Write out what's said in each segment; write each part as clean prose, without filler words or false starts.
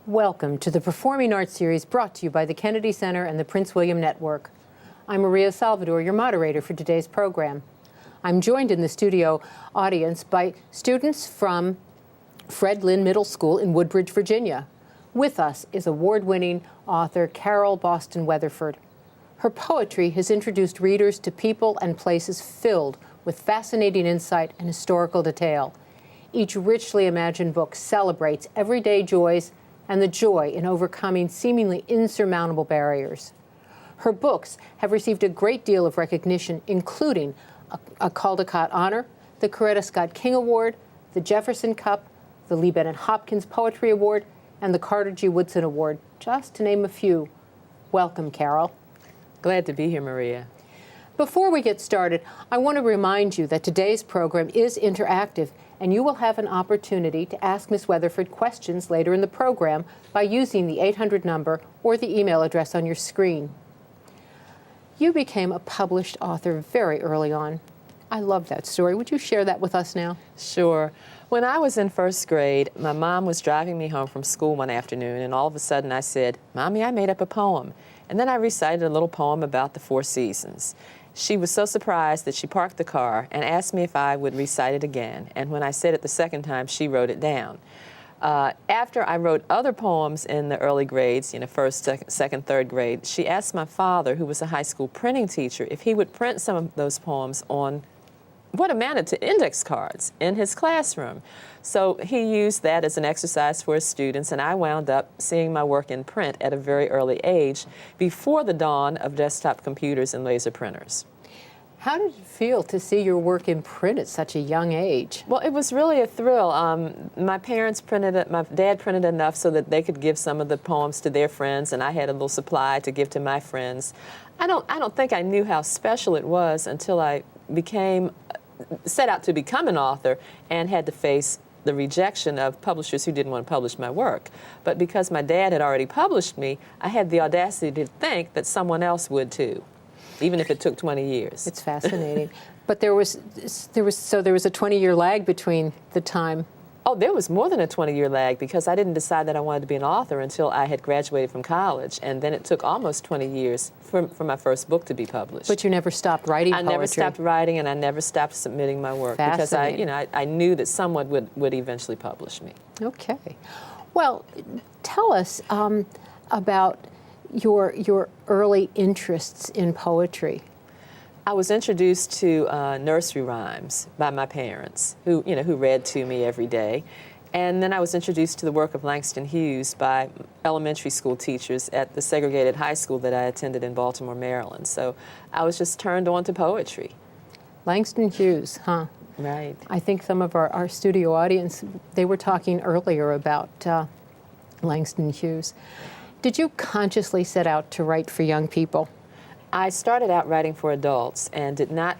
Welcome to the Performing Arts Series brought to you by the Kennedy Center and the Prince William Network. I'm Maria Salvadore, your moderator for today's program. I'm joined in the studio audience by students from Fred Lynn Middle School in Woodbridge, Virginia. With us is award-winning author Carole Boston Weatherford. Her poetry has introduced readers to people and places filled with fascinating insight and historical detail. Each richly imagined book celebrates everyday joys and the joy in overcoming seemingly insurmountable barriers. Her books have received a great deal of recognition, including a Caldecott Honor, the Coretta Scott King Award, the Jefferson Cup, the Lee Bennett Hopkins Poetry Award, and the Carter G. Woodson Award, just to name a few. Welcome, Carole. Glad to be here, Maria. Before we get started, I want to remind you that today's program is interactive, and you will have an opportunity to ask Ms. Weatherford questions later in the program by using the 800 number or the email address on your screen. You became a published author very early on. I love that story. Would you share that with us now? Sure. When I was in first grade, my mom was driving me home from school one afternoon, and all of a sudden I said, "Mommy, I made up a poem." And then I recited a little poem about the four seasons. She was so surprised that she parked the car and asked me if I would recite it again. And when I said it the second time, she wrote it down. After I wrote other poems in the early grades, first, second, third grade, she asked my father, who was a high school printing teacher, if he would print some of those poems on what amounted to index cards in his classroom. So he used that as an exercise for his students, and I wound up seeing my work in print at a very early age, before the dawn of desktop computers and laser printers. How did it feel to see your work in print at such a young age? Well, it was really a thrill. My parents printed it, my dad printed enough so that they could give some of the poems to their friends, and I had a little supply to give to my friends. I don't think I knew how special it was until I set out to become an author and had to face the rejection of publishers who didn't want to publish my work. But because my dad had already published me, I had the audacity to think that someone else would too, even if it took 20 years. It's fascinating. But there was a 20-year lag between the time. Oh, there was more than a 20-year lag, because I didn't decide that I wanted to be an author until I had graduated from college, and then it took almost 20 years for my first book to be published. But you never stopped writing poetry. I never stopped writing, and I never stopped submitting my work, because I knew that someone would eventually publish me. Okay. Well, tell us about your early interests in poetry. I was introduced to nursery rhymes by my parents, who read to me every day. And then I was introduced to the work of Langston Hughes by elementary school teachers at the segregated high school that I attended in Baltimore, Maryland. So I was just turned on to poetry. Langston Hughes, huh? Right. I think some of our studio audience, they were talking earlier about Langston Hughes. Did you consciously set out to write for young people? I started out writing for adults and did not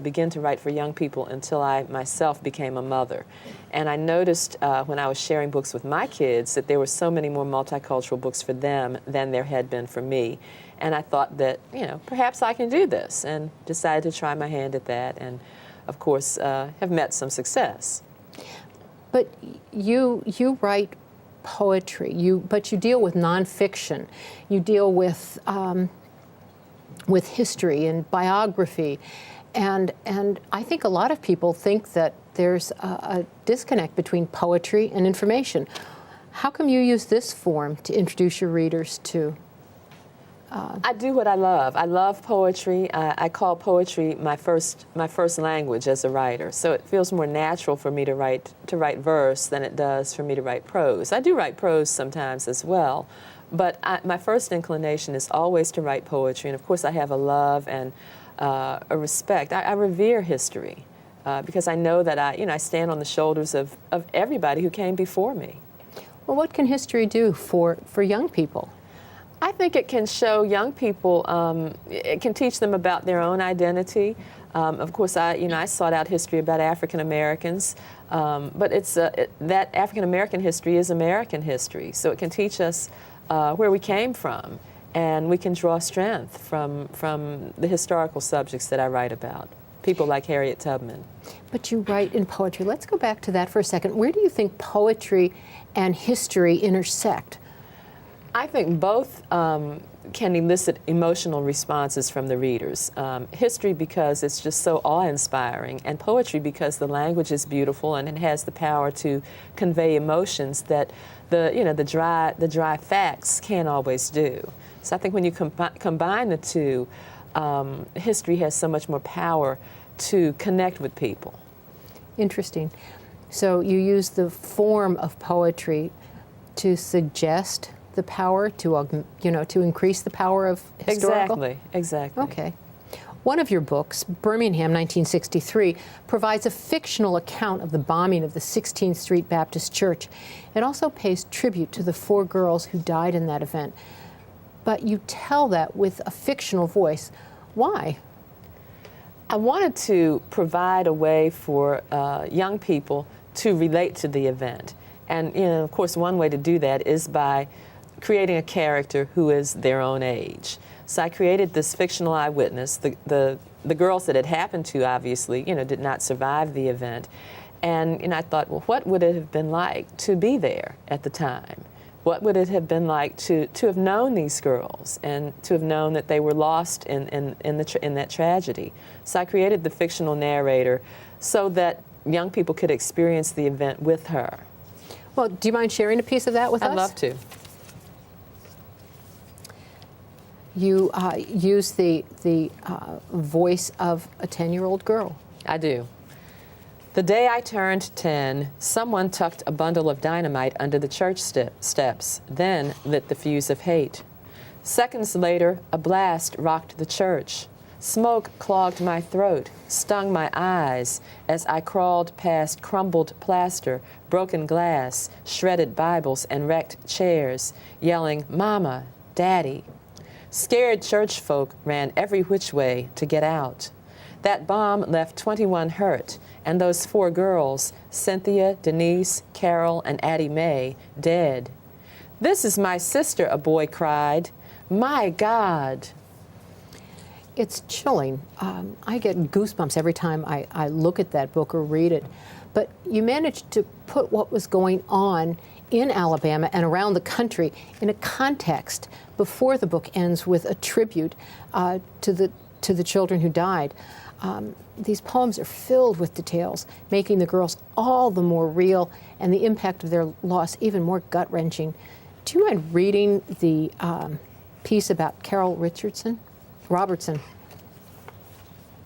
begin to write for young people until I myself became a mother. And I noticed when I was sharing books with my kids that there were so many more multicultural books for them than there had been for me. And I thought that, perhaps I can do this, and decided to try my hand at that, and of course have met some success. But you write poetry, but you deal with nonfiction. You deal with history and biography, and I think a lot of people think that there's a disconnect between poetry and information. How come you use this form to introduce your readers to? I do what I love. I love poetry. I call poetry my first language as a writer. So it feels more natural for me to write verse than it does for me to write prose. I do write prose sometimes as well. But my first inclination is always to write poetry, and of course I have a love and a respect. I revere history because I know that I stand on the shoulders of everybody who came before me. Well, what can history do for young people? I think it can show young people, it can teach them about their own identity. Of course, I sought out history about African Americans, but that African American history is American history, so it can teach us where we came from, and we can draw strength from the historical subjects that I write about, people like Harriet Tubman. But you write in poetry. Let's go back to that for a second. Where do you think poetry and history intersect? I think both can elicit emotional responses from the readers. History because it's just so awe-inspiring, and poetry because the language is beautiful and it has the power to convey emotions that the dry facts can't always do. So I think when you combine the two, history has so much more power to connect with people. Interesting. So you use the form of poetry to suggest the power, to to increase the power of historical? Exactly. Okay. One of your books, Birmingham, 1963, provides a fictional account of the bombing of the 16th Street Baptist Church. It also pays tribute to the 4 girls who died in that event. But you tell that with a fictional voice. Why? I wanted to provide a way for young people to relate to the event. And of course, one way to do that is by creating a character who is their own age. So I created this fictional eyewitness. The girls that it happened to, obviously, did not survive the event. And I thought, well, what would it have been like to be there at the time? What would it have been like to have known these girls and to have known that they were lost in that tragedy? So I created the fictional narrator so that young people could experience the event with her. Well, do you mind sharing a piece of that with us? I'd love to. You use the voice of a 10-year-old girl. I do. The day I turned 10, someone tucked a bundle of dynamite under the church steps, then lit the fuse of hate. Seconds later, a blast rocked the church. Smoke clogged my throat, stung my eyes as I crawled past crumbled plaster, broken glass, shredded Bibles, and wrecked chairs, yelling, "Mama, Daddy." Scared church folk ran every which way to get out. That bomb left 21 hurt, and those 4 girls, Cynthia, Denise, Carole, and Addie Mae, dead. "This is my sister," a boy cried. "My God." It's chilling. I get goosebumps every time I look at that book or read it. But you managed to put what was going on in Alabama and around the country in a context before the book ends with a tribute to the children who died. These poems are filled with details, making the girls all the more real and the impact of their loss even more gut-wrenching. Do you mind reading the piece about Carole Robertson?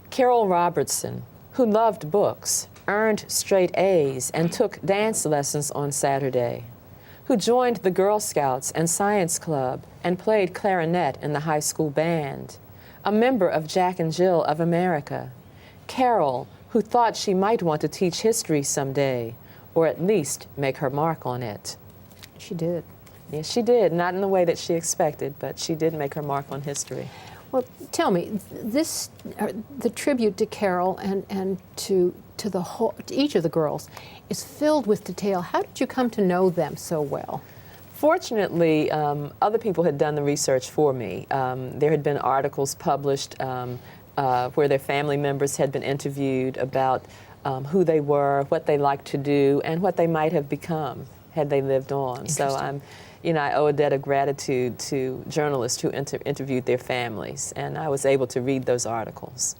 Carole Robertson, who loved books, earned straight A's, and took dance lessons on Saturday, who joined the Girl Scouts and Science Club and played clarinet in the high school band, a member of Jack and Jill of America. Carole, who thought she might want to teach history someday, or at least make her mark on it. She did. Yes, she did. Not in the way that she expected, but she did make her mark on history. Well, tell me, the tribute to Carole and to each of the girls is filled with detail. How did you come to know them so well? Fortunately, other people had done the research for me. There had been articles published where their family members had been interviewed about who they were, what they liked to do, and what they might have become had they lived on. So I owe a debt of gratitude to journalists who interviewed their families, and I was able to read those articles.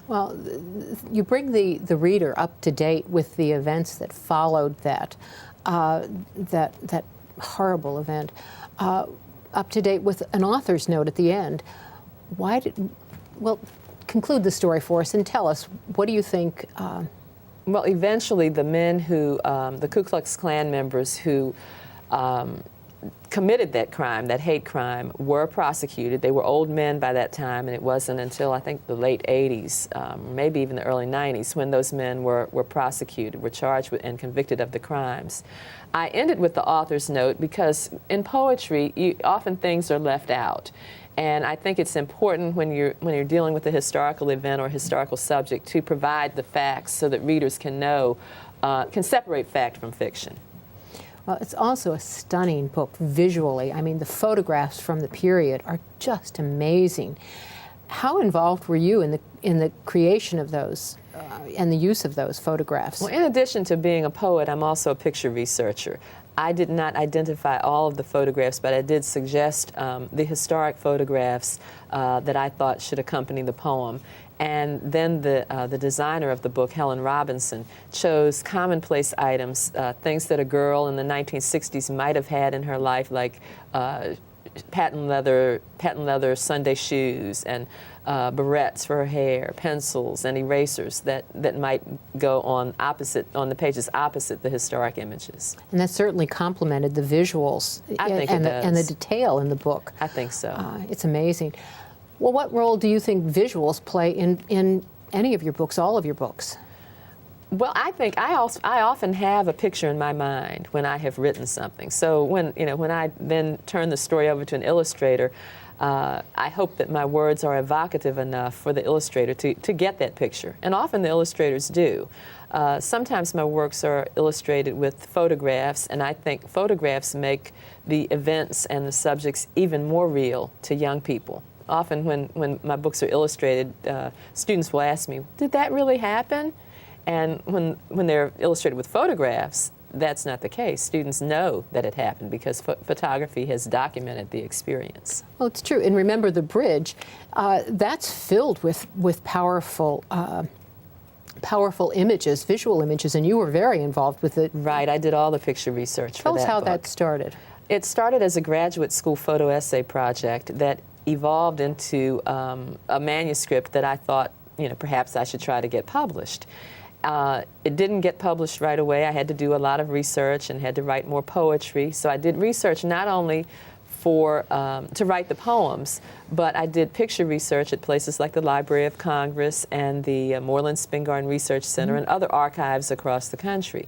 Well, you bring the reader up to date with the events that followed that horrible event, up to date with an author's note at the end. Conclude the story for us and tell us, what do you think? Well, eventually the men who, the Ku Klux Klan members who committed that crime, that hate crime, were prosecuted. They were old men by that time, and it wasn't until I think the late 80s, maybe even the early 90s, when those men were prosecuted, were charged with and convicted of the crimes. I ended with the author's note because in poetry, often things are left out. And I think it's important when you're dealing with a historical event or historical subject to provide the facts so that readers can know, can separate fact from fiction. Well, it's also a stunning book visually. I mean, the photographs from the period are just amazing. How involved were you in the creation of those and the use of those photographs? Well, in addition to being a poet, I'm also a picture researcher. I did not identify all of the photographs, but I did suggest the historic photographs that I thought should accompany the poem. And then the designer of the book, Helen Robinson, chose commonplace items, things that a girl in the 1960s might have had in her life, like patent leather Sunday shoes and barrettes for her hair, pencils and erasers that might go on the pages opposite the historic images. And that certainly complemented the visuals and the detail in the book. I think so. It's amazing. Well, what role do you think visuals play in any of your books, all of your books? Well, I think I often have a picture in my mind when I have written something. So when I then turn the story over to an illustrator, I hope that my words are evocative enough for the illustrator to get that picture. And often the illustrators do. Sometimes my works are illustrated with photographs, and I think photographs make the events and the subjects even more real to young people. Often when my books are illustrated, students will ask me, did that really happen? And when they're illustrated with photographs, that's not the case. Students know that it happened because photography has documented the experience. Well, it's true. And remember the bridge, that's filled with powerful powerful images, visual images, and you were very involved with it. Right, I did all the picture research for that book. Tell us how that started. It started as a graduate school photo essay project that evolved into a manuscript that I thought, perhaps I should try to get published. It didn't get published right away. I had to do a lot of research and had to write more poetry. So I did research not only to write the poems, but I did picture research at places like the Library of Congress and the Moreland Spingarn Research Center and other archives across the country.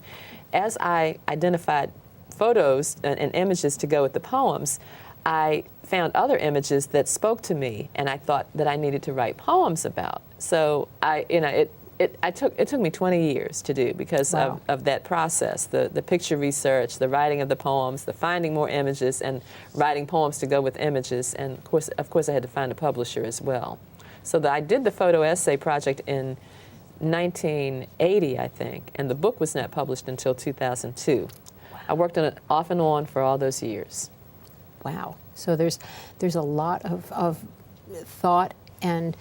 As I identified photos and images to go with the poems, I found other images that spoke to me, and I thought that I needed to write poems about. So it took me 20 years to do because Wow. of that process, the picture research, the writing of the poems, the finding more images, and writing poems to go with images, and of course I had to find a publisher as well. So I did the photo essay project in 1980, I think, and the book was not published until 2002. Wow. I worked on it off and on for all those years. Wow. So there's a lot of thought and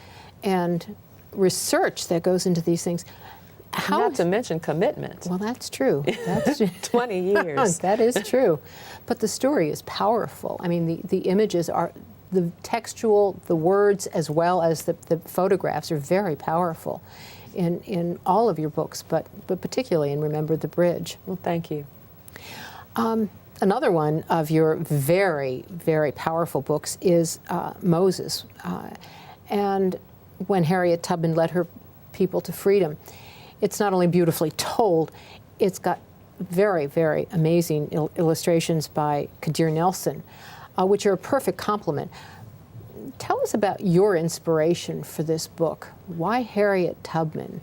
research that goes into these things. Not to mention commitment. Well, that's true. That's 20 years. That is true. But the story is powerful. I mean, the images are, the textual, the words, as well as the photographs are very powerful in all of your books, but particularly in Remember the Bridge. Well, thank you. Another one of your very, very powerful books is Moses. And when Harriet Tubman led her people to freedom. It's not only beautifully told, it's got very, very amazing illustrations by Kadir Nelson, which are a perfect complement. Tell us about your inspiration for this book. Why Harriet Tubman?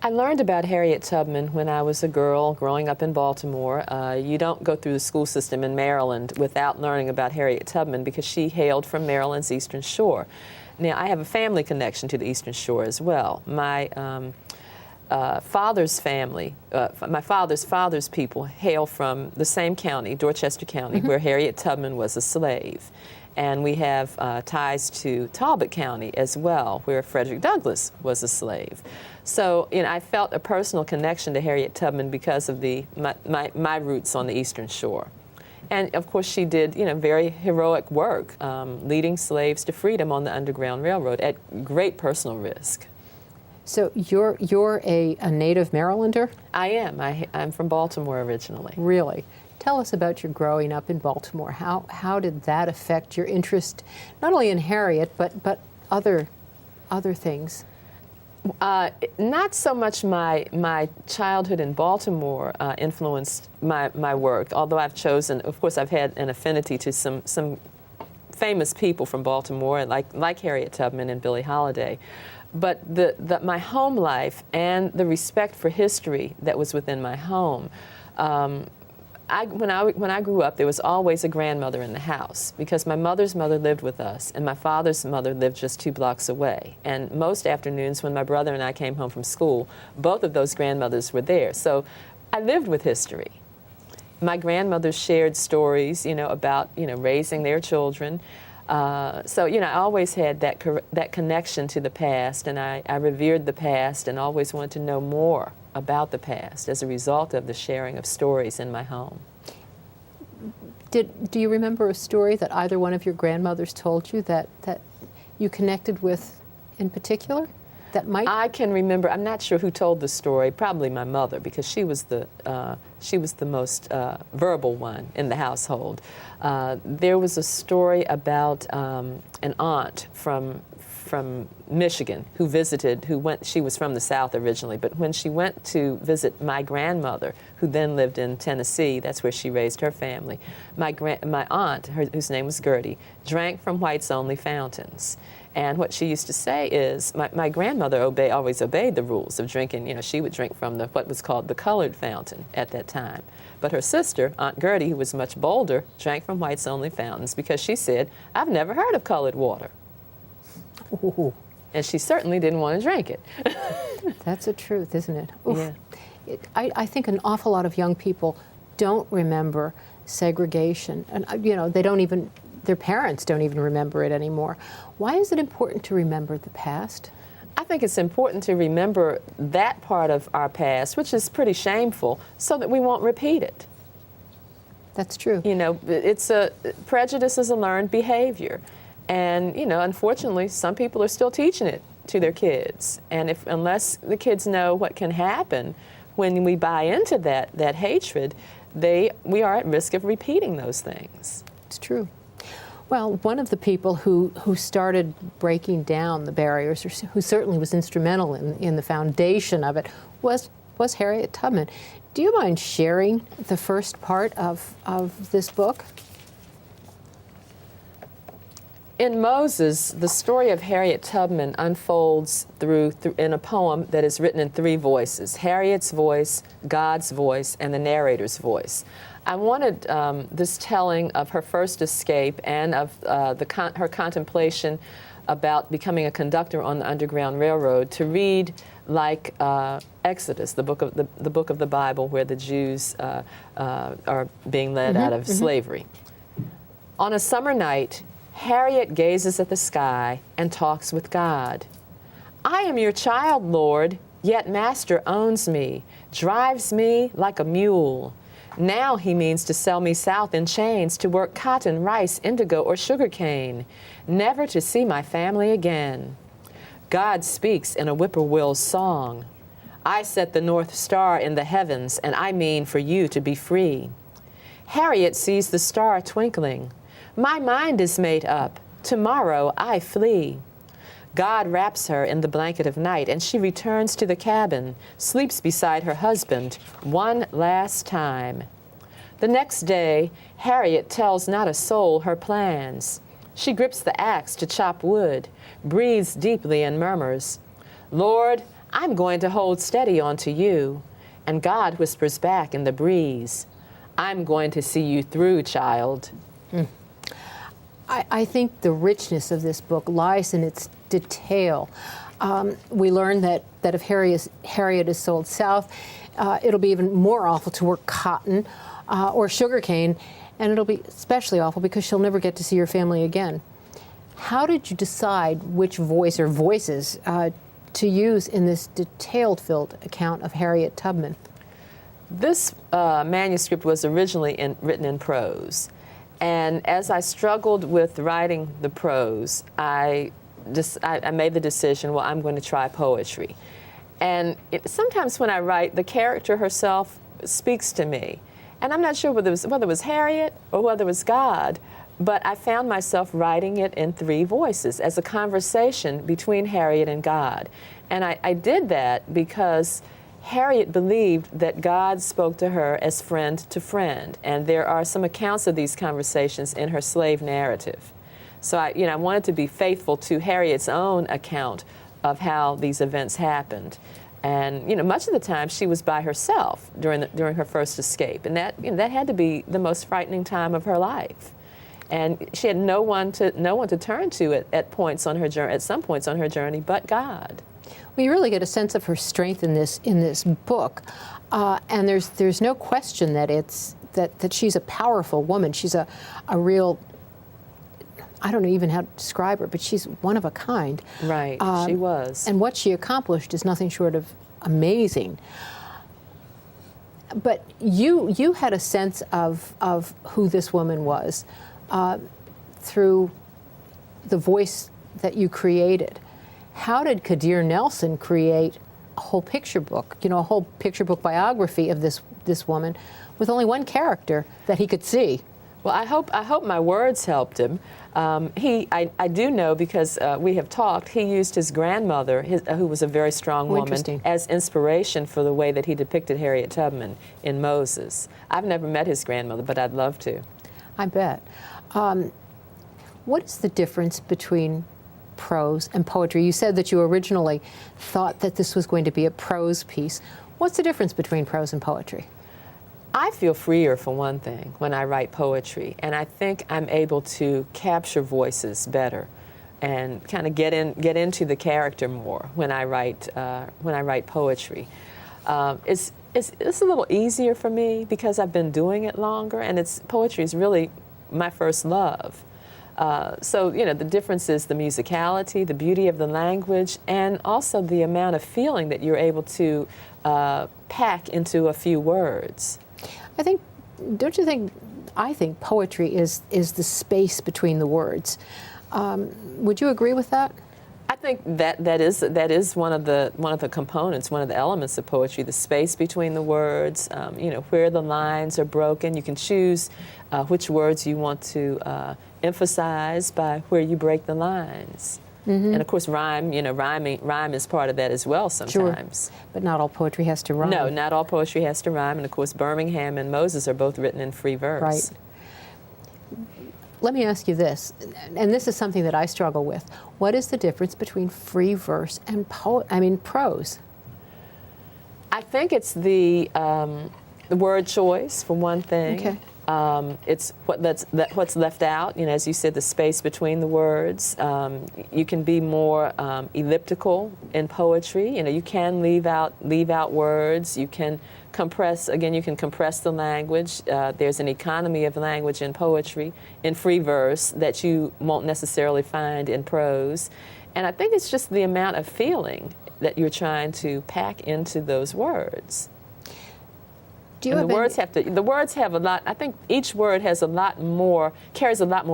I learned about Harriet Tubman when I was a girl growing up in Baltimore. You don't go through the school system in Maryland without learning about Harriet Tubman because she hailed from Maryland's Eastern Shore. Now, I have a family connection to the Eastern Shore as well. My father's family, my father's father's people hail from the same county, Dorchester County, where Harriet Tubman was a slave. And we have ties to Talbot County as well, where Frederick Douglass was a slave. So, I felt a personal connection to Harriet Tubman because of my roots on the Eastern Shore. And of course, she did, very heroic work, leading slaves to freedom on the Underground Railroad at great personal risk. So you're a native Marylander? I am. I'm from Baltimore originally. Really? Tell us about your growing up in Baltimore. How did that affect your interest, not only in Harriet, but other things? Not so much my childhood in Baltimore influenced my work, although I've chosen, of course, I've had an affinity to some famous people from Baltimore, like Harriet Tubman and Billie Holiday. But my home life and the respect for history that was within my home, when I grew up, there was always a grandmother in the house because my mother's mother lived with us and my father's mother lived just 2 blocks away. And most afternoons when my brother and I came home from school, both of those grandmothers were there. So I lived with history. My grandmothers shared stories, about, raising their children. So, I always had that connection to the past, and I revered the past and always wanted to know more about the past as a result of the sharing of stories in my home. Do you remember a story that either one of your grandmothers told you that you connected with in particular? I can remember. I'm not sure who told the story. Probably my mother, because she was the most verbal one in the household. There was a story about an aunt from Michigan who visited. She was from the South originally, but when she went to visit my grandmother, who then lived in Tennessee, that's where she raised her family. My aunt, whose name was Gertie, drank from whites only fountains. And what she used to say is, my grandmother always obeyed the rules of drinking. She would drink from what was called the colored fountain at that time. But her sister, Aunt Gertie, who was much bolder, drank from whites only fountains because she said, I've never heard of colored water. Ooh. And she certainly didn't want to drink it. That's the truth, isn't it? Oof. Yeah. I think an awful lot of young people don't remember segregation. And, they don't even... Their parents don't even remember it anymore. Why is it important to remember the past? I think it's important to remember that part of our past, which is pretty shameful, so that we won't repeat it. That's true. Prejudice is a learned behavior. And, unfortunately, some people are still teaching it to their kids. And unless the kids know what can happen when we buy into that hatred, we are at risk of repeating those things. It's true. Well, one of the people who started breaking down the barriers, or who certainly was instrumental in the foundation of it, was Harriet Tubman. Do you mind sharing the first part of this book? In Moses, the story of Harriet Tubman unfolds in a poem that is written in 3 voices: Harriet's voice, God's voice, and the narrator's voice. I wanted this telling of her first escape and of her contemplation about becoming a conductor on the Underground Railroad to read like Exodus, the book of the Bible, where the Jews are being led out of slavery. On a summer night, Harriet gazes at the sky and talks with God. I am your child, Lord, yet Master owns me, drives me like a mule. Now he means to sell me south in chains to work cotton, rice, indigo, or sugarcane, never to see my family again. God speaks in a whippoorwill's song. I set the North Star in the heavens, and I mean for you to be free. Harriet sees the star twinkling. My mind is made up. Tomorrow I flee. God wraps her in the blanket of night, and she returns to the cabin, sleeps beside her husband one last time. The next day, Harriet tells not a soul her plans. She grips the axe to chop wood, breathes deeply and murmurs, Lord, I'm going to hold steady onto you. And God whispers back in the breeze, I'm going to see you through, child. I think the richness of this book lies in its detail. We learn that if Harriet is sold south, it'll be even more awful to work cotton or sugarcane, and it'll be especially awful because she'll never get to see her family again. How did you decide which voice or voices to use in this detail-filled account of Harriet Tubman? This manuscript was originally written in prose. And as I struggled with writing the prose, I made the decision, well, I'm going to try poetry. And sometimes when I write, the character herself speaks to me. And I'm not sure whether it was Harriet or whether it was God, but I found myself writing it in 3 voices as a conversation between Harriet and God. And I did that because Harriet believed that God spoke to her as friend to friend, and there are some accounts of these conversations in her slave narrative. So I wanted to be faithful to Harriet's own account of how these events happened. And much of the time she was by herself during her first escape, and that had to be the most frightening time of her life. And she had no one to turn to at some points on her journey, but God. Well, you really get a sense of her strength in this book, and there's no question that she's a powerful woman. She's a real, I don't know even how to describe her, but she's one of a kind. Right, she was. And what she accomplished is nothing short of amazing. But you had a sense of who this woman was through the voice that you created. How did Kadir Nelson create a whole picture book, a whole picture book biography of this woman with only one character that he could see? Well, I hope my words helped him. I do know, because we have talked, he used his grandmother, who was a very strong woman, as inspiration for the way that he depicted Harriet Tubman in Moses. I've never met his grandmother, but I'd love to. I bet. What is the difference between prose and poetry? You said that you originally thought that this was going to be a prose piece. What's the difference between prose and poetry? I feel freer, for one thing, when I write poetry, and I think I'm able to capture voices better and kind of get into the character more when I write poetry. It's a little easier for me because I've been doing it longer, and poetry is really my first love. So the difference is the musicality, the beauty of the language, and also the amount of feeling that you're able to pack into a few words. I think poetry is the space between the words. Would you agree with that? I think that is one of the components, one of the elements of poetry, the space between the words, where the lines are broken. You can choose which words you want to emphasize by where you break the lines. Mm-hmm. And of course, rhyme is part of that as well sometimes. Sure. But not all poetry has to rhyme. No, not all poetry has to rhyme. And of course, Birmingham and Moses are both written in free verse. Right. Let me ask you this, and this is something that I struggle with. What is the difference between free verse and prose? I think it's the word choice, for one thing. Okay. It's what's left out. As you said, the space between the words. You can be more elliptical in poetry. You can leave out words. You can compress. Again, you can compress the language. There's an economy of language in poetry, in free verse, that you won't necessarily find in prose. And I think it's just the amount of feeling that you're trying to pack into those words. The words have a lot. I think each word carries a lot more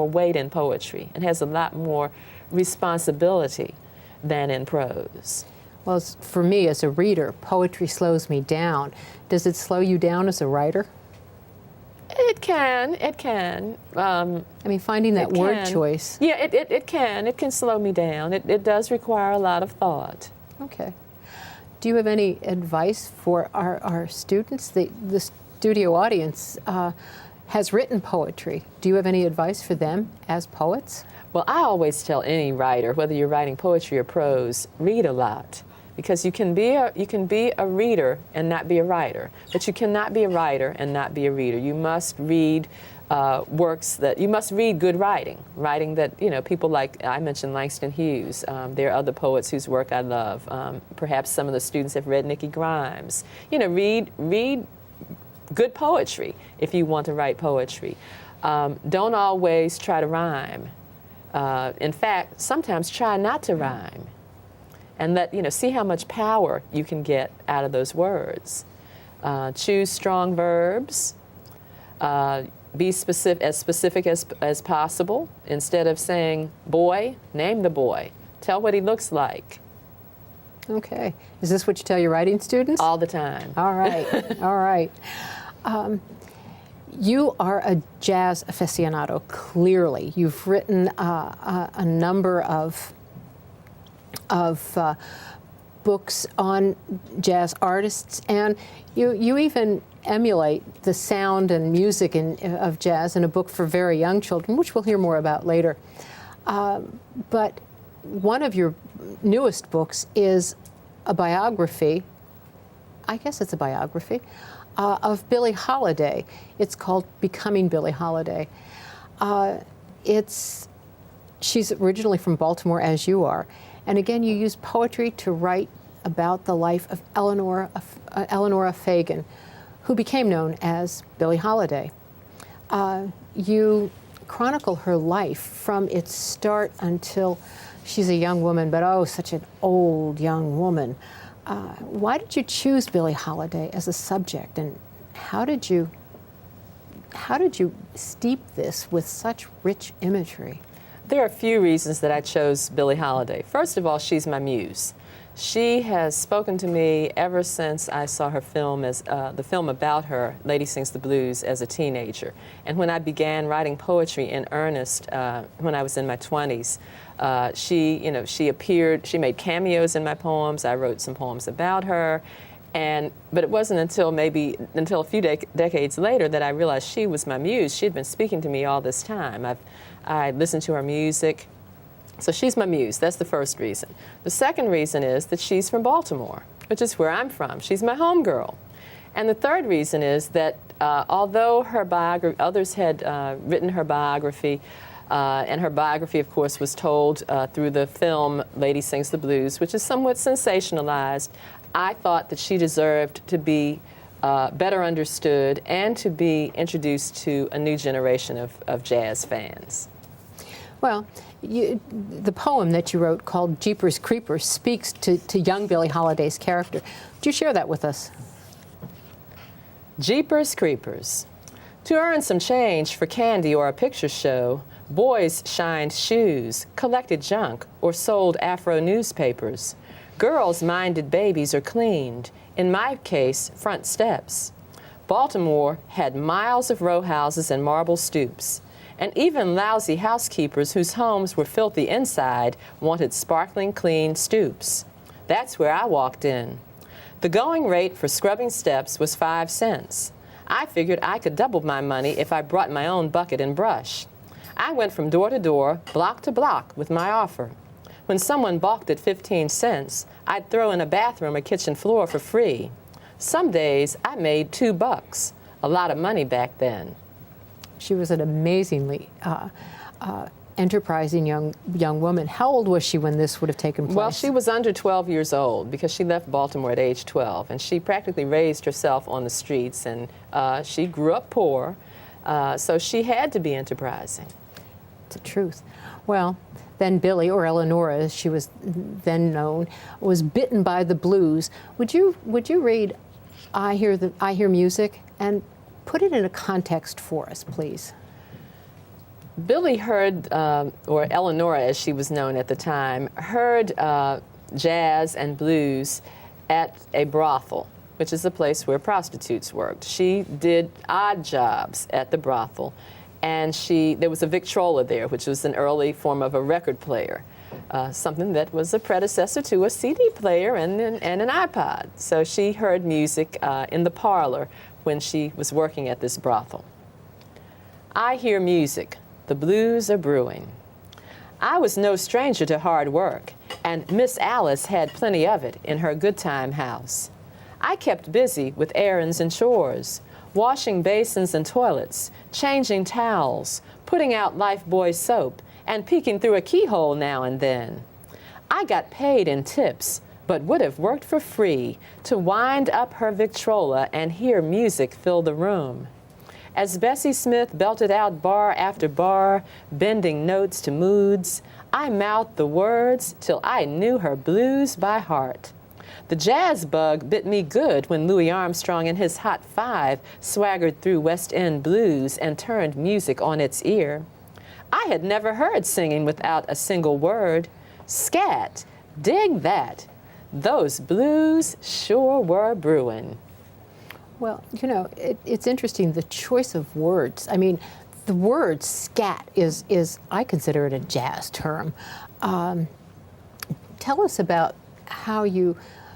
weight in poetry and has a lot more responsibility than in prose. Well, for me as a reader, poetry slows me down. Does it slow you down as a writer? It can. Finding that word choice. Yeah, it can. It can slow me down. It does require a lot of thought. Okay. Do you have any advice for our students? The studio audience has written poetry. Do you have any advice for them as poets? Well, I always tell any writer, whether you're writing poetry or prose, read a lot. Because you can be a reader and not be a writer, but you cannot be a writer and not be a reader. You must read you must read good writing that, people like, I mentioned Langston Hughes. There are other poets whose work I love. Perhaps some of the students have read Nikki Grimes. Read good poetry if you want to write poetry. Don't always try to rhyme. In fact, sometimes try not to rhyme. And see how much power you can get out of those words. Choose strong verbs. Be specific as possible. Instead of saying boy, name the boy. Tell what he looks like. Okay. Is this what you tell your writing students? All the time. All right. All right. You are a jazz aficionado, clearly. You've written a number of books on jazz artists, and you even emulate the sound and music of jazz in a book for very young children, which we'll hear more about later. But one of your newest books is a biography I guess it's a biography, of Billie Holiday. It's called Becoming Billie Holiday. She's originally from Baltimore, as you are. And again, you use poetry to write about the life of Eleanora Fagan, who became known as Billie Holiday. You chronicle her life from its start until she's a young woman, but oh, such an old young woman. Why did you choose Billie Holiday as a subject, and how did you steep this with such rich imagery? There are a few reasons that I chose Billie Holiday. First of all, she's my muse. She has spoken to me ever since I saw her film, the film about her, Lady Sings the Blues, as a teenager. And when I began writing poetry in earnest when I was in my 20s, she made cameos in my poems. I wrote some poems about her. But it wasn't until a few decades later that I realized she was my muse. She had been speaking to me all this time. I listened to her music. So she's my muse. That's the first reason. The second reason is that she's from Baltimore, which is where I'm from. She's my homegirl. And the third reason is that although others had written her biography, and her biography, of course, was told through the film Lady Sings the Blues, which is somewhat sensationalized, I thought that she deserved to be better understood and to be introduced to a new generation of jazz fans. Well, the poem that you wrote called Jeepers Creepers speaks to young Billie Holiday's character. Would you share that with us? Jeepers Creepers. To earn some change for candy or a picture show, boys shined shoes, collected junk, or sold Afro newspapers. Girls minded babies or cleaned, in my case, front steps. Baltimore had miles of row houses and marble stoops. And even lousy housekeepers whose homes were filthy inside wanted sparkling clean stoops. That's where I walked in. The going rate for scrubbing steps was 5 cents. I figured I could double my money if I brought my own bucket and brush. I went from door to door, block to block with my offer. When someone balked at 15 cents, I'd throw in a bathroom or kitchen floor for free. Some days I made $2, a lot of money back then. She was an amazingly enterprising young woman. How old was she when this would have taken place? Well, she was under 12 years old because she left Baltimore at age 12, and she practically raised herself on the streets, and she grew up poor, so she had to be enterprising. It's the truth. Well, then Billie, or Eleanora as she was then known, was bitten by the blues. Would you read I Hear Music and put it in a context for us, please? Billie heard, or Eleanora as she was known at the time, heard jazz and blues at a brothel, which is a place where prostitutes worked. She did odd jobs at the brothel, and there was a Victrola there, which was an early form of a record player, something that was a predecessor to a CD player and an iPod. So she heard music in the parlor when she was working at this brothel. I hear music. The blues are brewing. I was no stranger to hard work, and Miss Alice had plenty of it in her good time house. I kept busy with errands and chores, washing basins and toilets, changing towels, putting out Lifebuoy soap, and peeking through a keyhole now and then. I got paid in tips, but would have worked for free to wind up her Victrola and hear music fill the room. As Bessie Smith belted out bar after bar, bending notes to moods, I mouthed the words till I knew her blues by heart. The jazz bug bit me good when Louis Armstrong and his Hot Five swaggered through West End blues and turned music on its ear. I had never heard singing without a single word. Scat, dig that. Those blues sure were brewing. Well, you know, it's interesting, the choice of words. I mean, the word scat is I consider it a jazz term. Tell us about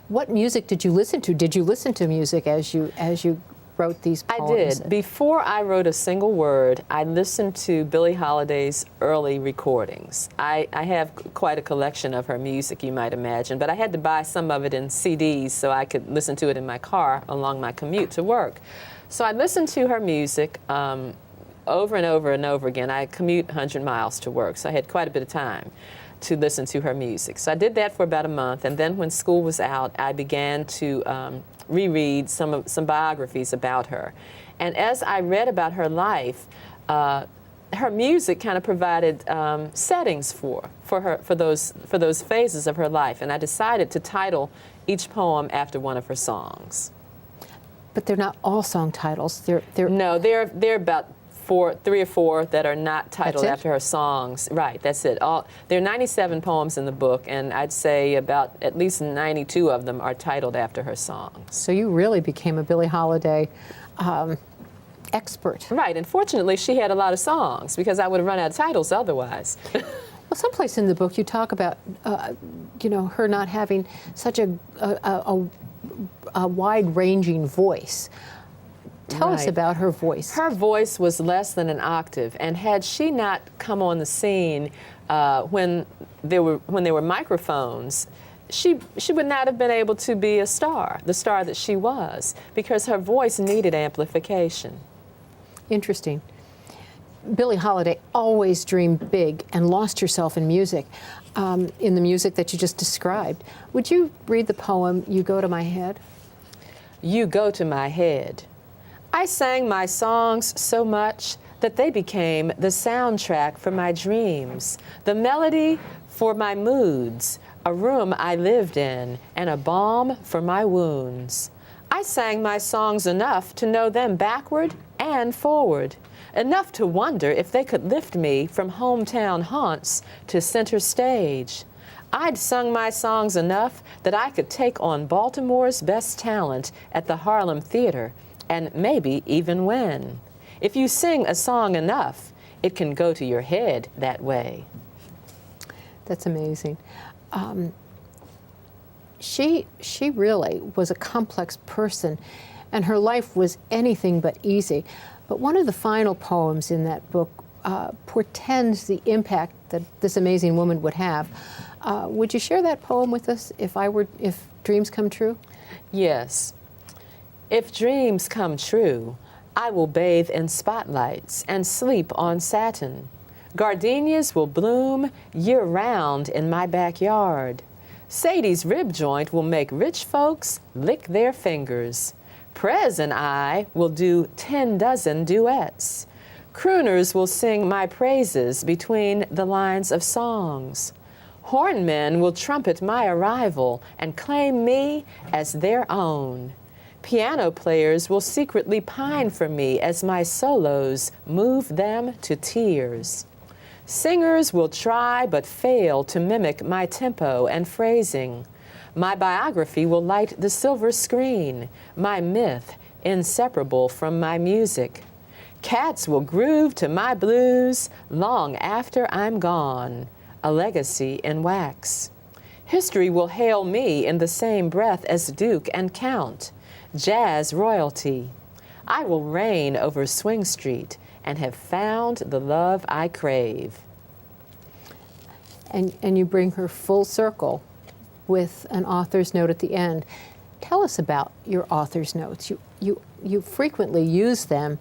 what music did you listen to? Did you listen to music as you wrote these I poems? did. Before I wrote a single word, I listened to Billie Holiday's early recordings. I have quite a collection of her music, you might imagine, but I had to buy some of it in CDs so I could listen to it in my car along my commute to work. So I listened to her music over and over and over again. I commute 100 miles to work, so I had quite a bit of time to listen to her music. So I did that for about a month, and then when school was out, I began to reread some biographies about her. And as I read about her life, her music kind of provided settings for those phases of her life, and I decided to title each poem after one of her songs. But they're not all song titles. No, they're about three or four that are not titled That's it? after her songs. Right, that's it. There are 97 poems in the book, and I'd say about at least 92 of them are titled after her songs. So you really became a Billie Holiday expert. Right, and fortunately she had a lot of songs because I would have run out of titles otherwise. Well, someplace in the book you talk about, her not having such a wide-ranging voice. Tell us about her voice. Her voice was less than an octave, and had she not come on the scene when there were microphones, she would not have been able to be the star that she was, because her voice needed amplification. Interesting. Billie Holiday always dreamed big and lost herself in music, in the music that you just described. Would you read the poem, You Go to My Head? You go to my head. I sang my songs so much that they became the soundtrack for my dreams, the melody for my moods, a room I lived in, and a balm for my wounds. I sang my songs enough to know them backward and forward, enough to wonder if they could lift me from hometown haunts to center stage. I'd sung my songs enough that I could take on Baltimore's best talent at the Harlem Theater, and maybe even win. If you sing a song enough, it can go to your head that way. That's amazing. She really was a complex person, and her life was anything but easy. But one of the final poems in that book portends the impact that this amazing woman would have. Would you share that poem with us, If Dreams Come True? Yes. If dreams come true, I will bathe in spotlights and sleep on satin. Gardenias will bloom year-round in my backyard. Sadie's rib joint will make rich folks lick their fingers. Prez and I will do 10 dozen duets. Crooners will sing my praises between the lines of songs. Hornmen will trumpet my arrival and claim me as their own. Piano players will secretly pine for me as my solos move them to tears. Singers will try but fail to mimic my tempo and phrasing. My biography will light the silver screen, my myth inseparable from my music. Cats will groove to my blues long after I'm gone, a legacy in wax. History will hail me in the same breath as Duke and Count, jazz royalty. I will reign over Swing Street and have found the love I crave. And you bring her full circle with an author's note at the end. Tell us about your author's notes. You frequently use them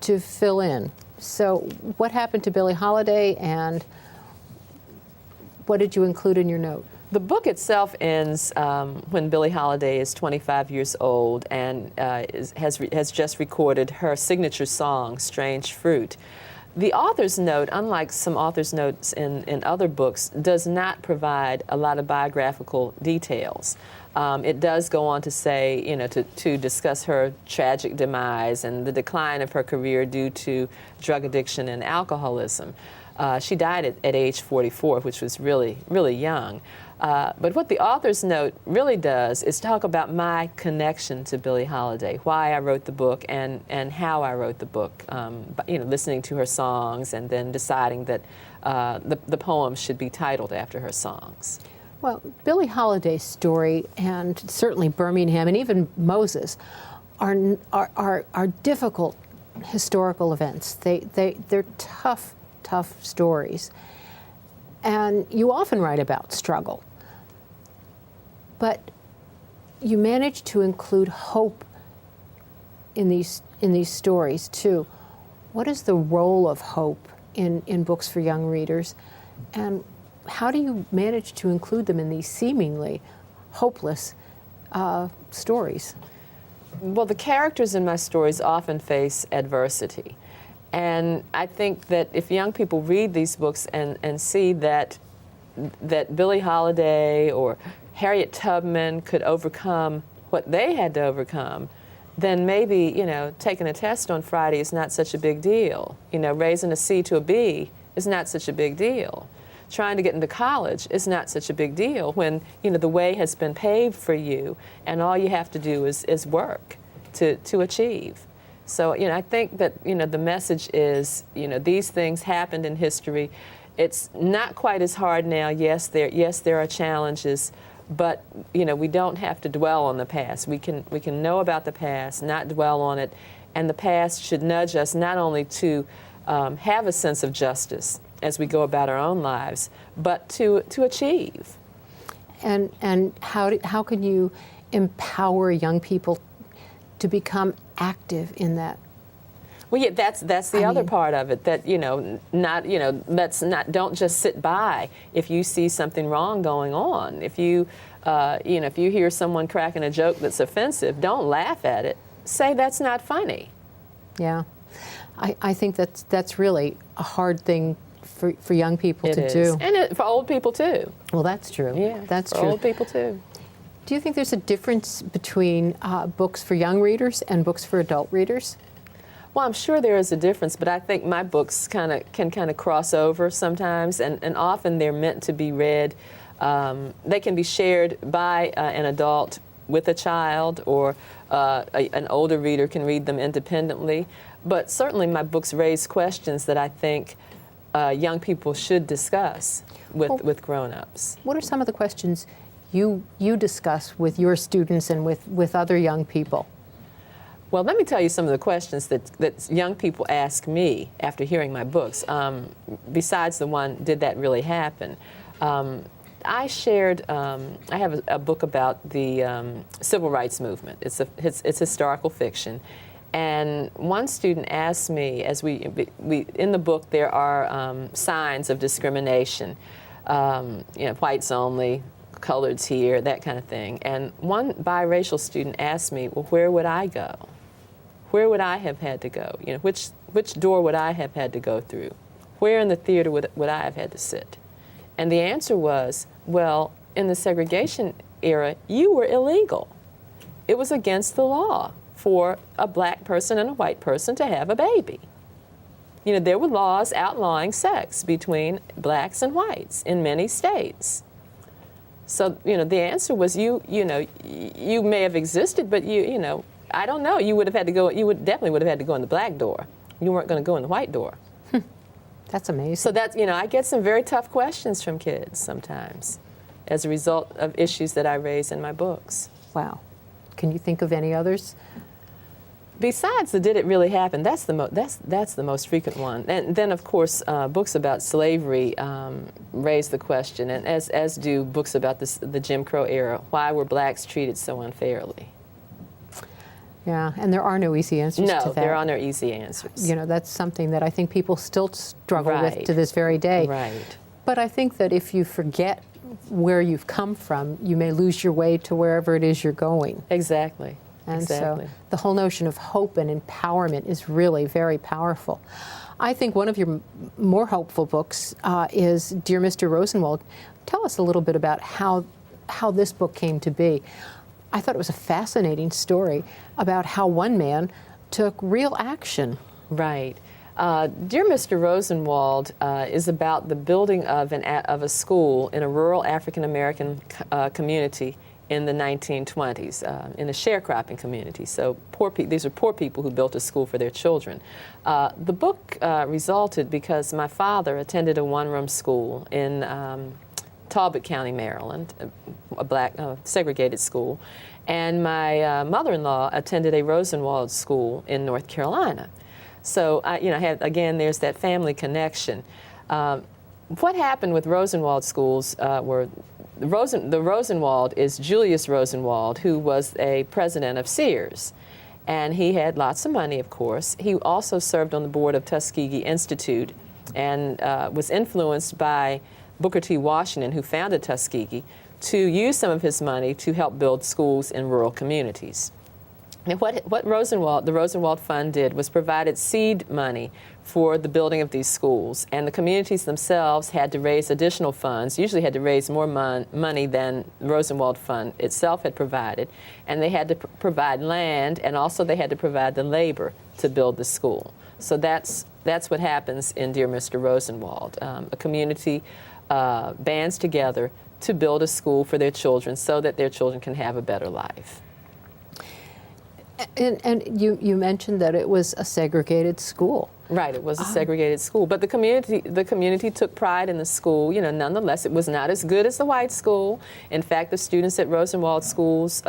to fill in. So what happened to Billie Holiday, and what did you include in your note? The book itself ends when Billie Holiday is 25 years old and has just recorded her signature song, Strange Fruit. The author's note, unlike some author's notes in other books, does not provide a lot of biographical details. It does go on to say, to discuss her tragic demise and the decline of her career due to drug addiction and alcoholism. She died at age 44, which was really, really young. But what the author's note really does is talk about my connection to Billie Holiday, why I wrote the book and how I wrote the book, listening to her songs and then deciding that the poems should be titled after her songs. Well, Billie Holiday's story, and certainly Birmingham and even Moses, are difficult historical events. They're tough stories. And you often write about struggle. But you manage to include hope in these stories too. What is the role of hope in books for young readers? And how do you manage to include them in these seemingly hopeless stories? Well, the characters in my stories often face adversity. And I think that if young people read these books and see that Billie Holiday or Harriet Tubman could overcome what they had to overcome, then maybe, taking a test on Friday is not such a big deal. Raising a C to a B is not such a big deal. Trying to get into college is not such a big deal when, the way has been paved for you and all you have to do is work to achieve. So, I think that, the message is, these things happened in history. It's not quite as hard now. Yes, there are challenges, but, we don't have to dwell on the past. We can know about the past, not dwell on it, and the past should nudge us not only to have a sense of justice as we go about our own lives, but to achieve. And how can you empower young people to become active in that? Well, yeah, that's the other part of it. That don't just sit by if you see something wrong going on. If you if you hear someone cracking a joke that's offensive, don't laugh at it. Say that's not funny. Yeah, I think that's really a hard thing for young people to do. And for old people too. Well, that's true. Yeah, that's for true. old people too. Do you think there's a difference between books for young readers and books for adult readers? Well, I'm sure there is a difference, but I think my books can kind of cross over sometimes, and often they're meant to be read. They can be shared by an adult with a child, or an older reader can read them independently. But certainly my books raise questions that I think young people should discuss with grown-ups. What are some of the questions you discuss with your students and with other young people? Well, let me tell you some of the questions that young people ask me after hearing my books, besides the one, did that really happen? I have a book about the civil rights movement. It's historical fiction. And one student asked me, as we in the book there are signs of discrimination, whites only, coloreds here, that kind of thing. And one biracial student asked me, well, where would I go? Where would I have had to go? Which door would I have had to go through? Where in the theater would I have had to sit? And the answer was, well, in the segregation era, you were illegal. It was against the law for a black person and a white person to have a baby. There were laws outlawing sex between blacks and whites in many states. So, the answer was you may have existed, but I don't know. You would have had to go. You definitely would have had to go in the black door. You weren't going to go in the white door. That's amazing. So I get some very tough questions from kids sometimes, as a result of issues that I raise in my books. Wow. Can you think of any others? Besides the "Did it really happen?" That's the most frequent one. And then, of course, books about slavery raise the question, and as do books about the Jim Crow era. Why were blacks treated so unfairly? Yeah, and there are no easy answers to that. No, there are no easy answers. That's something that I think people still struggle Right. with to this very day. Right. But I think that if you forget where you've come from, you may lose your way to wherever it is you're going. Exactly. And exactly. so the whole notion of hope and empowerment is really very powerful. I think one of your more hopeful books is Dear Mr. Rosenwald. Tell us a little bit about how this book came to be. I thought it was a fascinating story about how one man took real action. Right. Dear Mr. Rosenwald is about the building of a school in a rural African American community in the 1920s, in a sharecropping community. So these are poor people who built a school for their children. The book resulted because my father attended a one-room school in Talbot County, Maryland, a black segregated school. And my mother-in-law attended a Rosenwald School in North Carolina. So, again, there's that family connection. What happened with Rosenwald schools were the Rosenwald is Julius Rosenwald, who was a president of Sears. And he had lots of money, of course. He also served on the board of Tuskegee Institute and was influenced by Booker T. Washington, who founded Tuskegee, to use some of his money to help build schools in rural communities. And what the Rosenwald Fund did was provided seed money for the building of these schools, and the communities themselves had to raise additional funds, usually had to raise more money than the Rosenwald Fund itself had provided, and they had to provide land, and also they had to provide the labor to build the school. So that's what happens in Dear Mr. Rosenwald. A community bands together to build a school for their children so that their children can have a better life. And you mentioned that it was a segregated school. Right, it was a segregated school, but the community took pride in the school. Nonetheless, it was not as good as the white school. In fact, the students at Rosenwald schools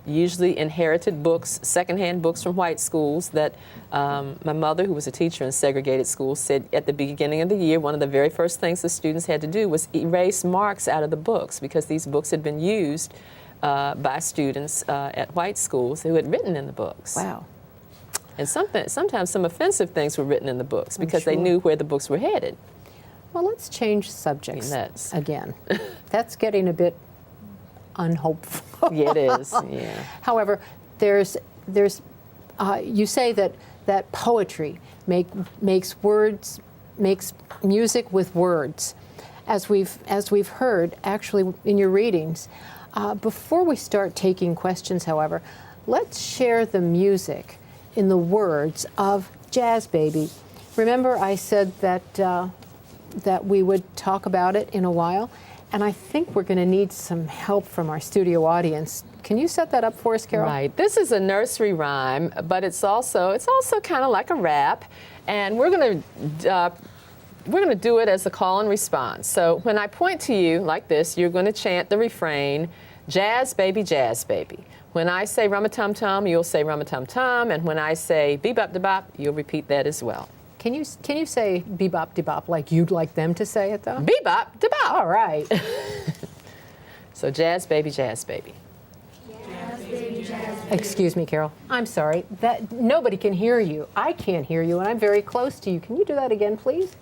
usually inherited books, secondhand books from white schools that my mother, who was a teacher in segregated schools, said at the beginning of the year, one of the very first things the students had to do was erase marks out of the books because these books had been used by students at white schools who had written in the books. Wow. And sometimes some offensive things were written in the books because they knew where the books were headed. Well, let's change subjects That's again. That's getting a bit unhopeful. Yeah, it is. Yeah. However, you say that poetry makes music with words, as we've heard actually in your readings. Before we start taking questions, however, let's share the music in the words of Jazz Baby. Remember I said that we would talk about it in a while, and I think we're going to need some help from our studio audience. Can you set that up for us, Carole? Right. This is a nursery rhyme, but it's also kind of like a rap, and we're going to do it as a call and response. So when I point to you like this, you're going to chant the refrain, Jazz Baby, Jazz Baby. When I say rum-a-tum-tum, you'll say rum-a-tum-tum, and when I say bebop-de-bop, you'll repeat that as well. Can you say bebop-de-bop like you'd like them to say it, though? Bebop-de-bop. All right. So Jazz Baby, Jazz Baby. Jazz baby, jazz baby. Excuse me, Carole. I'm sorry. That nobody can hear you. I can't hear you, and I'm very close to you. Can you do that again, please?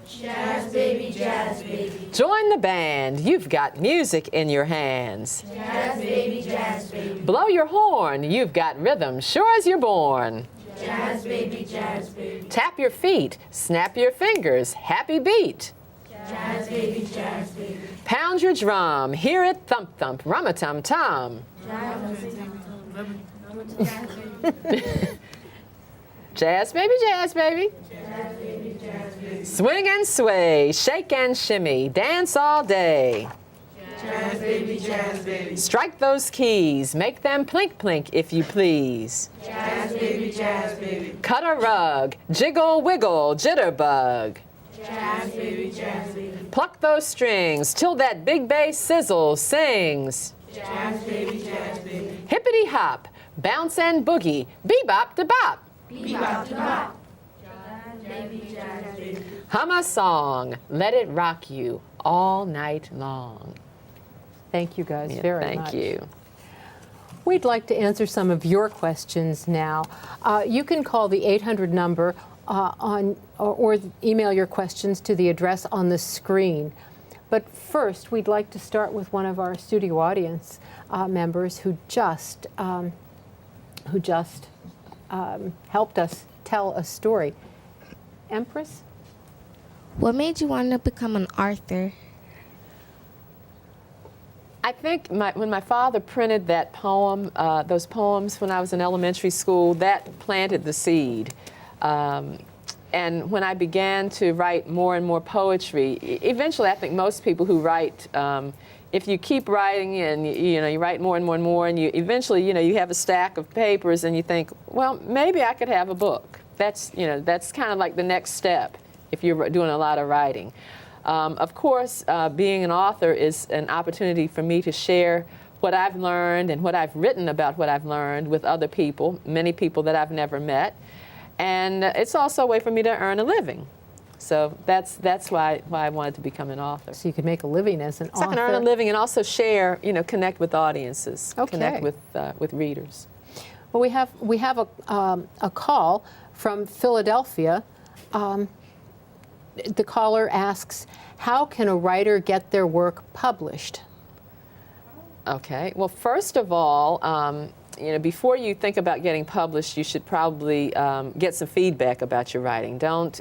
Jazz baby, jazz baby. Join the band. You've got music in your hands. Jazz baby, jazz baby. Blow your horn. You've got rhythm, sure as you're born. Jazz baby, jazz baby. Tap your feet. Snap your fingers. Happy beat. Jazz baby, jazz baby. Pound your drum. Hear it thump thump. Rum-a-tum-tum. Jazz baby, jazz baby. Jazz baby, jazz baby. Swing and sway, shake and shimmy, dance all day. Jazz baby, jazz baby. Strike those keys, make them plink plink if you please. Jazz baby, jazz baby. Cut a rug, jiggle wiggle, jitterbug. Jazz baby, jazz baby. Pluck those strings till that big bass sizzle sings. Jazz baby, jazz baby. Hippity hop, bounce and boogie, bebop de bop. Bebop to bop. Jazz baby, jazz baby. Hum a song, let it rock you all night long. Thank you guys Yeah, very much. thank you. We'd like to answer some of your questions now. You can call the 800 number or email your questions to the address on the screen. But first, we'd like to start with one of our studio audience members who just helped us tell a story. Empress? What made you want to become an author? I think when my father printed that poem, those poems when I was in elementary school, that planted the seed. And when I began to write more and more poetry, eventually I think most people who write, if you keep writing and you write more and more and more, and you eventually you have a stack of papers and you think, well, maybe I could have a book. That's kind of like the next step if you're doing a lot of writing. Of course, being an author is an opportunity for me to share what I've learned and what I've written about what I've learned with other people, many people that I've never met. And it's also a way for me to earn a living. So that's why I wanted to become an author. So you could make a living as an author. So I can earn a living and also share, connect with audiences, Okay. connect with readers. Well, we have a call from Philadelphia. The caller asks, how can a writer get their work published? Okay. Well, first of all, before you think about getting published, you should probably get some feedback about your writing. Don't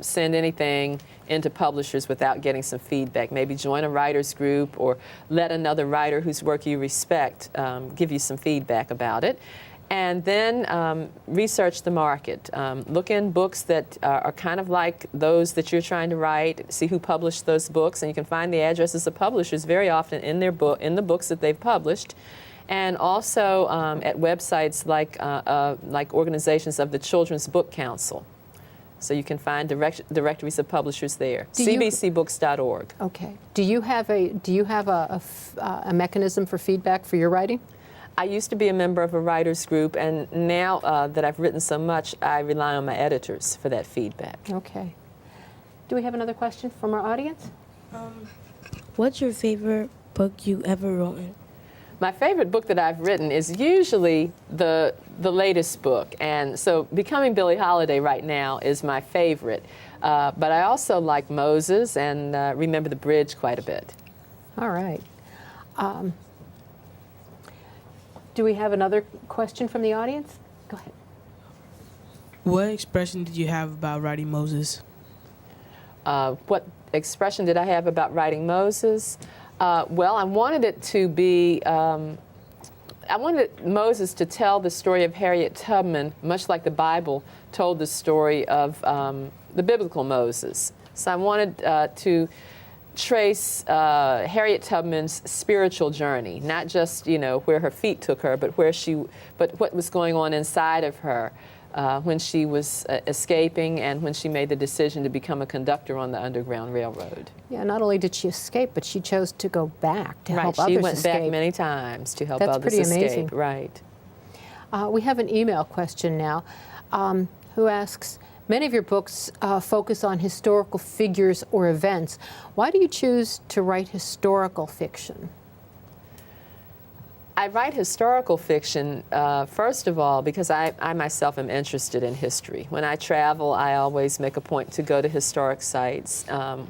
send anything into publishers without getting some feedback. Maybe join a writers group or let another writer whose work you respect give you some feedback about it. And then research the market. Look in books that are kind of like those that you're trying to write. See who published those books, and you can find the addresses of publishers very often in their in the books that they've published. And also at websites like organizations of the Children's Book Council. So you can find directories of publishers there. cbcbooks.org. Okay. Do you have a mechanism for feedback for your writing? I used to be a member of a writers group, and now that I've written so much, I rely on my editors for that feedback. Okay. Do we have another question from our audience? What's your favorite book you ever written? My favorite book that I've written is usually the latest book, and so Becoming Billie Holiday right now is my favorite. But I also like Moses and Remember the Bridge quite a bit. All right. Do we have another question from the audience? Go ahead. What expression did you have about writing Moses? What expression did I have about writing Moses? Well, I wanted it to be, I wanted Moses to tell the story of Harriet Tubman, much like the Bible told the story of the biblical Moses. So I wanted to trace Harriet Tubman's spiritual journey, not just where her feet took her, but what was going on inside of her when she was escaping and when she made the decision to become a conductor on the Underground Railroad. Yeah, not only did she escape, but she chose to go back to help others She went escape. back many times to help That's others pretty escape. amazing. Right. We have an email question now who asks, many of your books focus on historical figures or events. Why do you choose to write historical fiction? I write historical fiction, first of all, because I myself am interested in history. When I travel, I always make a point to go to historic sites.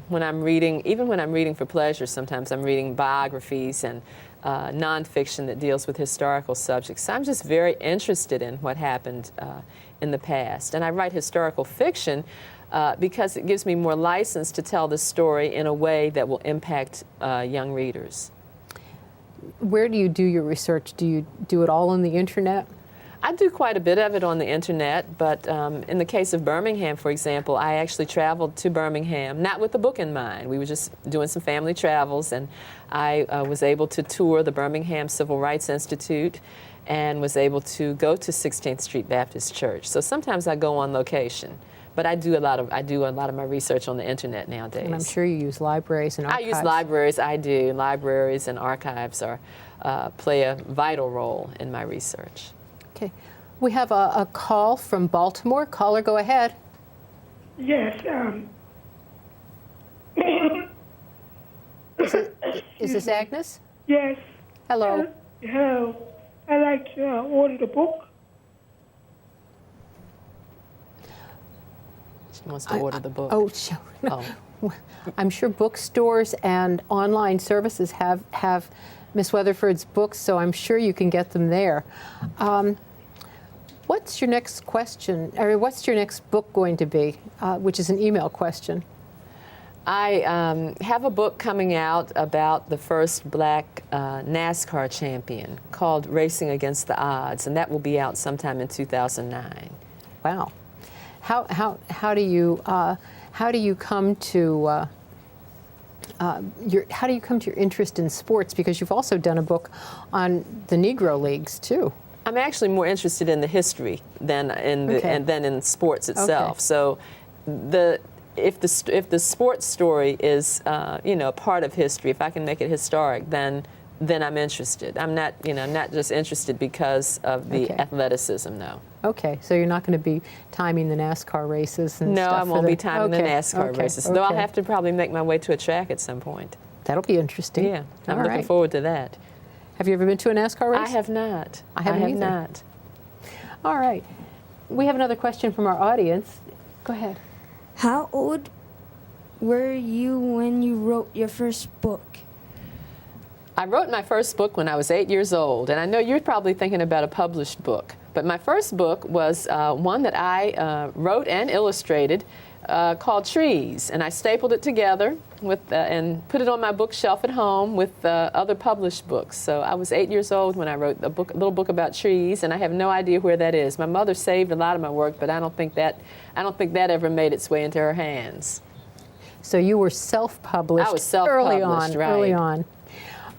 When I'm reading, even when I'm reading for pleasure, sometimes I'm reading biographies and nonfiction that deals with historical subjects. So I'm just very interested in what happened in the past. And I write historical fiction because it gives me more license to tell the story in a way that will impact young readers. Where do you do your research? Do you do it all on the internet? I do quite a bit of it on the internet, but in the case of Birmingham, for example, I actually traveled to Birmingham, not with the book in mind. We were just doing some family travels, and I was able to tour the Birmingham Civil Rights Institute and was able to go to 16th Street Baptist Church. So sometimes I go on location, but I do a lot of my research on the internet nowadays. And I'm sure you use libraries and archives. I use libraries. I do. Libraries and archives play a vital role in my research. Okay. We have a call from Baltimore. Caller, go ahead. Yes. Is this Agnes? Yes. Hello. Hello. I'd like to order the book. She wants to order the book. Oh, sure. Oh. I'm sure bookstores and online services have Miss Weatherford's books, so I'm sure you can get them there. What's your next question, or what's your next book going to be, which is an email question? I have a book coming out about the first black NASCAR champion called Racing Against the Odds, and that will be out sometime in 2009. Wow. How do you come to your interest in sports? Because you've also done a book on the Negro Leagues too. I'm actually more interested in the history than in sports itself. Okay. So if the sports story is a part of history, if I can make it historic, then I'm interested. I'm not just interested because of the athleticism. No. Okay, so you're not going to be timing the NASCAR races and No, stuff? I won't be timing the NASCAR races. Though I'll have to probably make my way to a track at some point. That'll be interesting. Yeah, I'm looking forward to that. Have you ever been to a NASCAR race? I have not. I haven't either. Not. All right. We have another question from our audience. Go ahead. How old were you when you wrote your first book? I wrote my first book when I was 8 years old, and I know you're probably thinking about a published book, but my first book was one that I wrote and illustrated called Trees, and I stapled it together with and put it on my bookshelf at home with other published books. So I was 8 years old when I wrote a little book about trees, and I have no idea where that is. My mother saved a lot of my work, but I don't think that ever made its way into her hands. So you were self-published. I was self-published, right. Early on.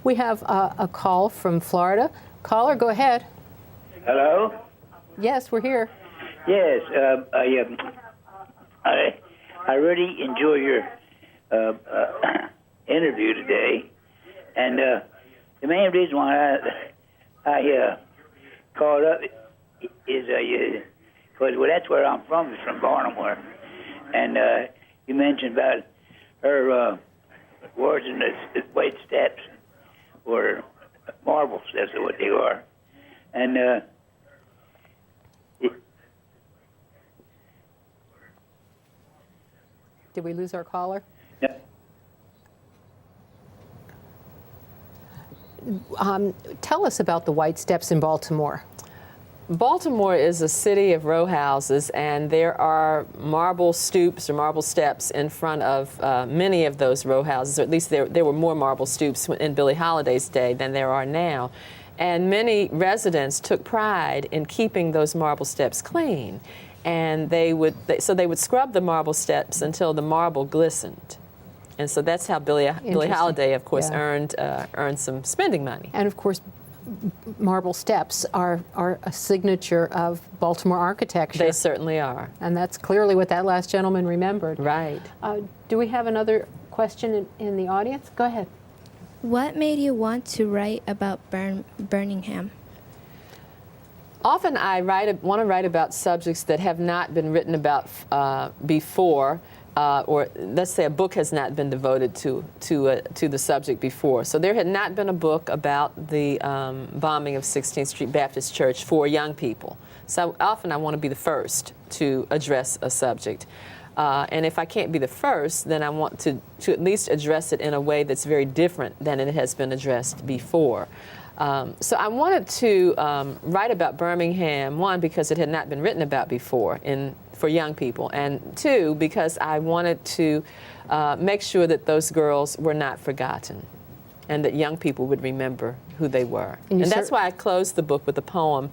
We have a call from Florida. Caller, go ahead. Hello? Yes, we're here. Yes, I really enjoy your interview today, and the main reason why I called up is because that's where I'm from, is from Baltimore, and you mentioned about her words in the weight steps, or marble steps, are what they are, and did we lose our caller? Tell us about the White Steps in Baltimore. Baltimore is a city of row houses, and there are marble stoops or marble steps in front of many of those row houses, or at least there were more marble stoops in Billie Holiday's day than there are now. And many residents took pride in keeping those marble steps clean. And they would scrub the marble steps until the marble glistened. And so that's how Billie Holiday, of course, earned some spending money. And of course, marble steps are a signature of Baltimore architecture. They certainly are. And that's clearly what that last gentleman remembered. Right. Do we have another question in the audience? Go ahead. What made you want to write about Birmingham? Often I want to write about subjects that have not been written about before, or let's say a book has not been devoted to the subject before. So there had not been a book about the bombing of 16th Street Baptist Church for young people. So often I want to be the first to address a subject. And if I can't be the first, then I want to at least address it in a way that's very different than it has been addressed before. So I wanted to write about Birmingham, one, because it had not been written about before for young people, and two, because I wanted to make sure that those girls were not forgotten and that young people would remember who they were. And that's why I closed the book with a poem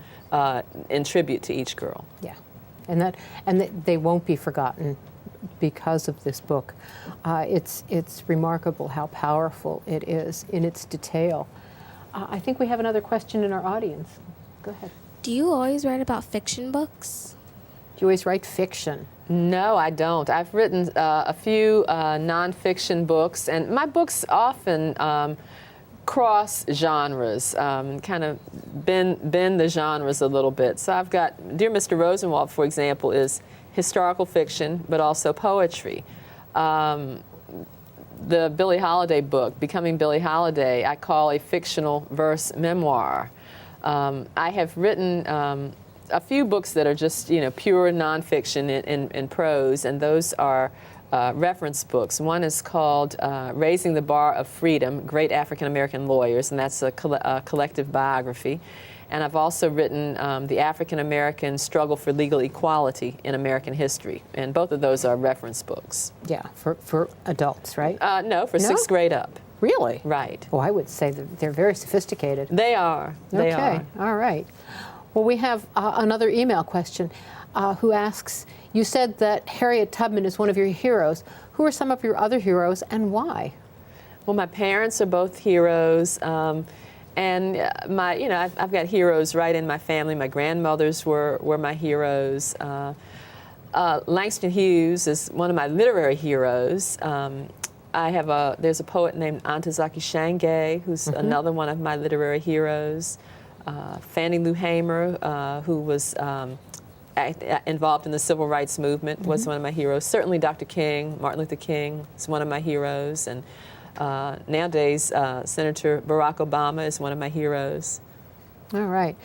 in tribute to each girl. Yeah, and they won't be forgotten because of this book. It's remarkable how powerful it is in its detail. I think we have another question in our audience. Go ahead. Do you always write about fiction books? Do you always write fiction? No, I don't. I've written a few nonfiction books, and my books often cross genres, kind of bend the genres a little bit. So I've got Dear Mr. Rosenwald, for example, is historical fiction, but also poetry. The Billie Holiday book, Becoming Billie Holiday, I call a fictional verse memoir. I have written a few books that are just, pure nonfiction in prose, and those are reference books. One is called Raising the Bar of Freedom, Great African American Lawyers, and that's a collective biography. And I've also written The African American Struggle for Legal Equality in American History, and both of those are reference books. Yeah, for adults, right? No, for sixth grade up. Really? Right. Oh, I would say that they're very sophisticated. They are. They are. All right. Well, we have another email question who asks, you said that Harriet Tubman is one of your heroes. Who are some of your other heroes and why? Well, my parents are both heroes. And I've got heroes right in my family. My grandmothers were my heroes. Langston Hughes is one of my literary heroes. There's a poet named Antazaki Shange, who's another one of my literary heroes. Fannie Lou Hamer, who was involved in the civil rights movement, was one of my heroes. Certainly Dr. King, Martin Luther King, is one of my heroes. And nowadays, Senator Barack Obama is one of my heroes. All right.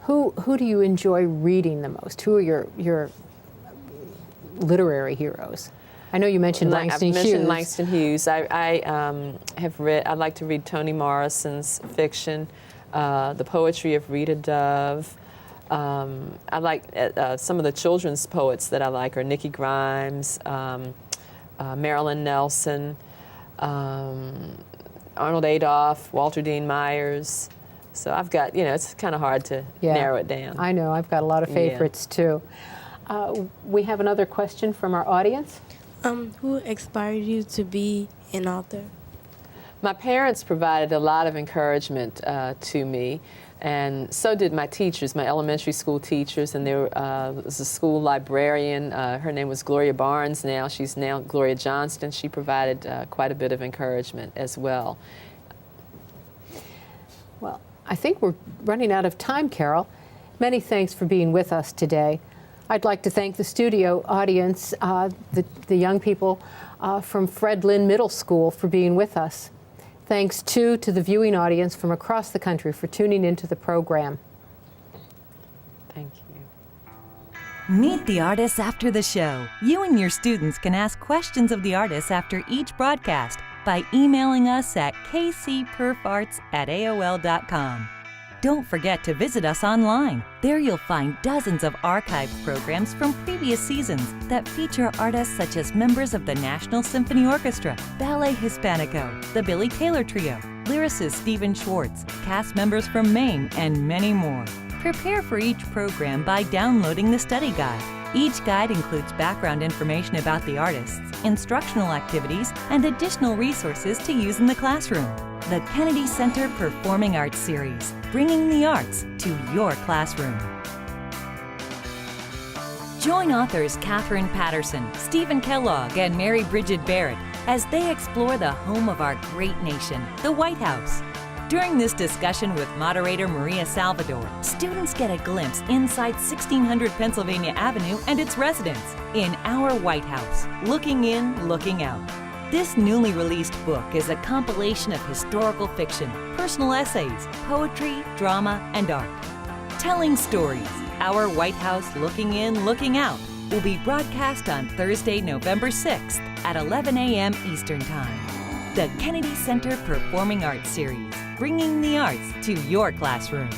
Who do you enjoy reading the most? Who are your literary heroes? I know you mentioned Langston Hughes. I mentioned Langston Hughes. I like to read Toni Morrison's fiction, the poetry of Rita Dove. I like some of the children's poets that I like are Nikki Grimes, Marilyn Nelson, Arnold Adolph, Walter Dean Myers. So I've got, it's kind of hard to narrow it down. I know, I've got a lot of favorites too. We have another question from our audience. Who inspired you to be an author? My parents provided a lot of encouragement to me, and so did my teachers, my elementary school teachers, and there was a school librarian. Her name was Gloria Barnes now. She's now Gloria Johnston. She provided quite a bit of encouragement as well. Well, I think we're running out of time, Carole. Many thanks for being with us today. I'd like to thank the studio audience, the young people from Fred Lynn Middle School for being with us. Thanks, too, to the viewing audience from across the country for tuning into the program. Thank you. Meet the artists after the show. You and your students can ask questions of the artists after each broadcast by emailing us at kcperfarts@aol.com. Don't forget to visit us online. There you'll find dozens of archived programs from previous seasons that feature artists such as members of the National Symphony Orchestra, Ballet Hispanico, the Billie Taylor Trio, lyricist Stephen Schwartz, cast members from Maine, and many more. Prepare for each program by downloading the study guide. Each guide includes background information about the artists, instructional activities, and additional resources to use in the classroom. The Kennedy Center Performing Arts Series, bringing the arts to your classroom. Join authors Catherine Patterson, Stephen Kellogg, and Mary Bridget Barrett as they explore the home of our great nation, the White House. During this discussion with moderator Maria Salvadore, students get a glimpse inside 1600 Pennsylvania Avenue and its residents in our White House, looking in, looking out. This newly released book is a compilation of historical fiction, personal essays, poetry, drama, and art. Telling Stories, Our White House Looking In, Looking Out, will be broadcast on Thursday, November 6th at 11 a.m. Eastern Time. The Kennedy Center Performing Arts Series, bringing the arts to your classroom.